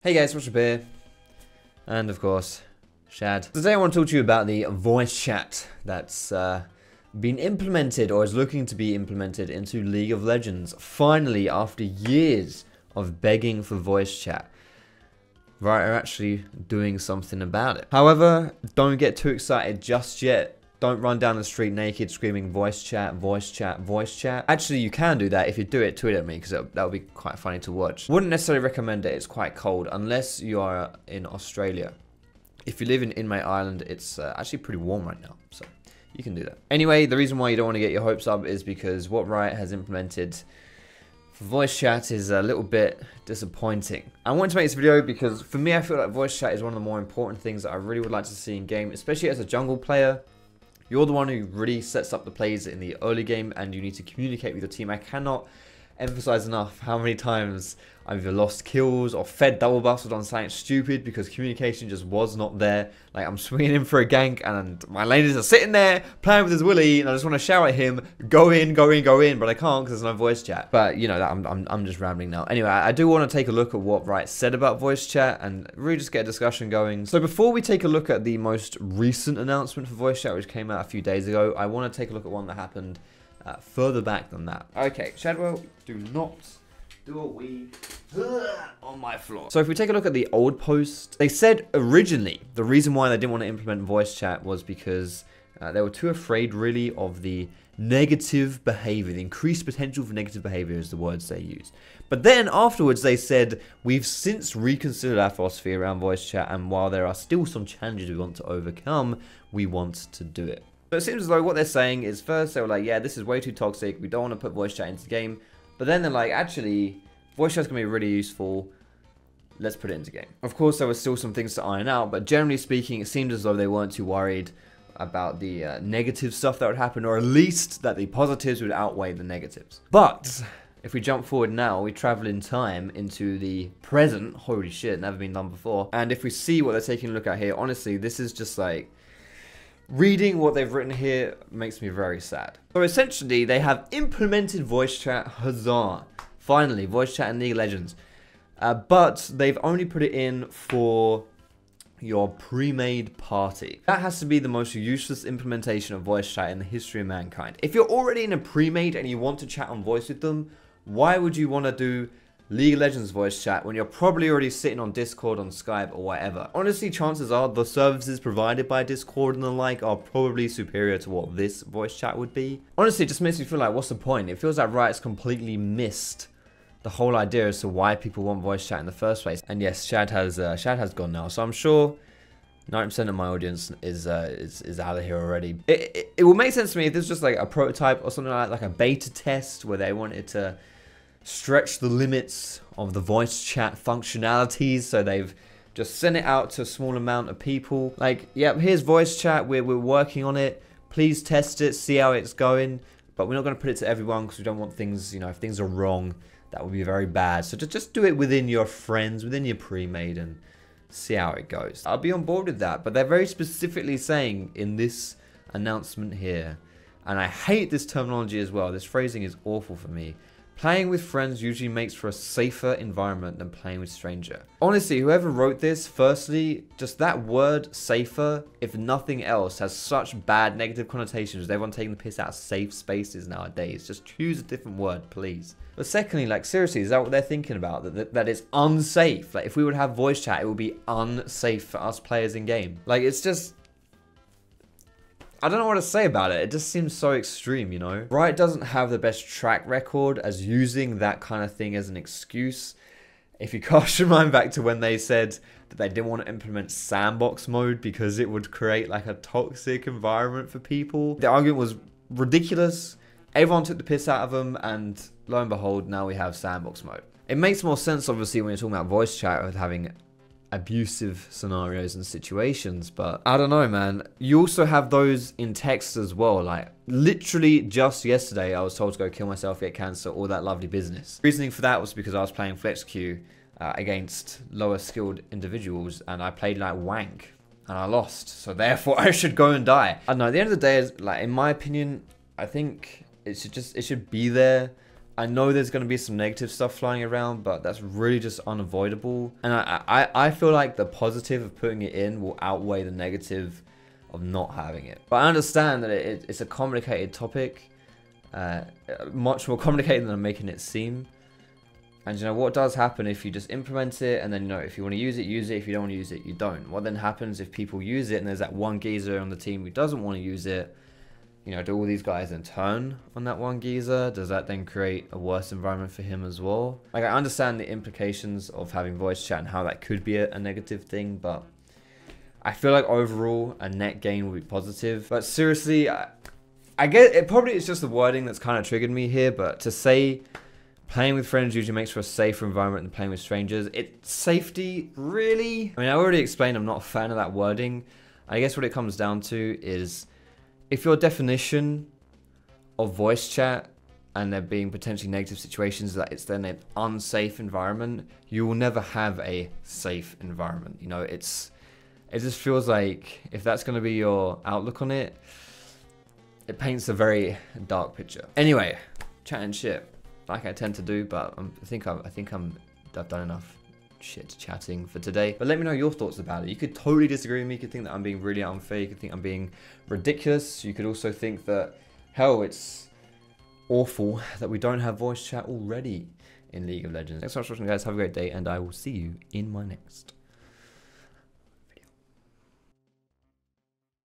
Hey guys, Foxdrop here, and of course, Shad. Today I want to talk to you about the voice chat that's been implemented or is looking to be implemented into League of Legends. Finally, after years of begging for voice chat, Riot are actually doing something about it. However, don't get too excited just yet. Don't run down the street naked screaming voice chat, voice chat, voice chat. Actually, you can do that. If you do it, tweet at me because that would be quite funny to watch. Wouldn't necessarily recommend it. It's quite cold unless you are in Australia. If you live in my island, it's actually pretty warm right now. So you can do that. Anyway, the reason why you don't want to get your hopes up is because what Riot has implemented for voice chat is a little bit disappointing. I wanted to make this video because for me, I feel like voice chat is one of the more important things that I really would like to see in game, especially as a jungle player. You're the one who really sets up the plays in the early game and you need to communicate with your team. I cannot emphasize enough how many times I've either lost kills or fed double buffs or done something stupid because communication just was not there. Like, I'm swinging in for a gank and my laners are sitting there playing with his willy and I just want to shout at him, go in, go in, go in, but I can't because there's no voice chat. But you know, I'm just rambling now. Anyway, I do want to take a look at what Riot said about voice chat and really just get a discussion going. So before we take a look at the most recent announcement for voice chat, which came out a few days ago, I want to take a look at one that happened further back than that. Okay, Shadwell, do not do a wee on my floor. So if we take a look at the old post, they said originally the reason why they didn't want to implement voice chat was because they were too afraid really of the negative behavior, the increased potential for negative behavior is the words they used. But then afterwards they said, we've since reconsidered our philosophy around voice chat, and while there are still some challenges we want to overcome, we want to do it. So it seems as though what they're saying is, first they were like, yeah, this is way too toxic, we don't want to put voice chat into the game. But then they're like, actually, voice chat's going to be really useful, let's put it into game. Of course, there were still some things to iron out, but generally speaking, it seemed as though they weren't too worried about the negative stuff that would happen, or at least that the positives would outweigh the negatives. But if we jump forward now, we travel in time into the present. Holy shit, never been done before. And if we see what they're taking a look at here, honestly, this is just like, reading what they've written here makes me very sad. So essentially, they have implemented voice chat. Huzzah. Finally, voice chat in League of Legends. But they've only put it in for your pre-made party. That has to be the most useless implementation of voice chat in the history of mankind. If you're already in a pre-made and you want to chat on voice with them, why would you want to do League of Legends voice chat when you're probably already sitting on Discord, on Skype, or whatever? Honestly, chances are the services provided by Discord and the like are probably superior to what this voice chat would be. Honestly, it just makes me feel like, what's the point? It feels like Riot's completely missed the whole idea as to why people want voice chat in the first place. And yes, Shad has gone now, so I'm sure 90% of my audience is out of here already. It will make sense to me if there's just like a prototype or something like a beta test where they wanted to stretch the limits of the voice chat functionalities, so they've just sent it out to a small amount of people. Like, yep, here's voice chat, we're working on it, please test it, see how it's going, but we're not going to put it to everyone because we don't want things, you know, if things are wrong, that would be very bad. So just do it within your friends, within your pre-made, and see how it goes. I'll be on board with that, but they're very specifically saying in this announcement here, and I hate this terminology as well, this phrasing is awful for me, playing with friends usually makes for a safer environment than playing with stranger. Honestly, whoever wrote this, firstly, just that word safer, if nothing else, has such bad negative connotations with everyone taking the piss out of safe spaces nowadays. Just choose a different word, please. But secondly, like, seriously, is that what they're thinking about? That it's unsafe? Like, if we would have voice chat, it would be unsafe for us players in game. Like, it's just, I don't know what to say about it. It just seems so extreme, you know? Riot doesn't have the best track record as using that kind of thing as an excuse. If you cast your mind back to when they said that they didn't want to implement sandbox mode because it would create like a toxic environment for people. The argument was ridiculous. Everyone took the piss out of them, and lo and behold, now we have sandbox mode. It makes more sense, obviously, when you're talking about voice chat with having abusive scenarios and situations, but I don't know, man. You also have those in text as well. Like, literally just yesterday I was told to go kill myself, get cancer, all that lovely business. Reasoning for that was because I was playing flex queue against lower skilled individuals, and I played like wank and I lost, so therefore I should go and die. I don't know, at the end of the day, like, in my opinion, I think it should be there I know there's going to be some negative stuff flying around, but that's really just unavoidable. And I feel like the positive of putting it in will outweigh the negative of not having it. But I understand that it's a complicated topic, much more complicated than I'm making it seem. And you know what does happen if you just implement it, and then, you know, if you want to use it, use it. If you don't want to use it, you don't. What then happens if people use it and there's that one geezer on the team who doesn't want to use it? You know, do all these guys then turn on that one geezer? Does that then create a worse environment for him as well? Like, I understand the implications of having voice chat and how that could be a negative thing, but I feel like overall a net gain will be positive. But seriously, I get it. Probably it's just the wording that's kind of triggered me here, but to say playing with friends usually makes for a safer environment than playing with strangers, it's safety, really? I mean, I already explained I'm not a fan of that wording. I guess what it comes down to is, if your definition of voice chat and there being potentially negative situations that it's then an unsafe environment, you will never have a safe environment. You know, it just feels like if that's going to be your outlook on it, it paints a very dark picture. Anyway, chatting shit like I tend to do, but I think I've done enough shit chatting for today. But let me know your thoughts about it. You could totally disagree with me. You could think that I'm being really unfair. You could think I'm being ridiculous. You could also think that, hell, it's awful that we don't have voice chat already in League of Legends. Thanks so much for watching, guys. Have a great day, and I will see you in my next.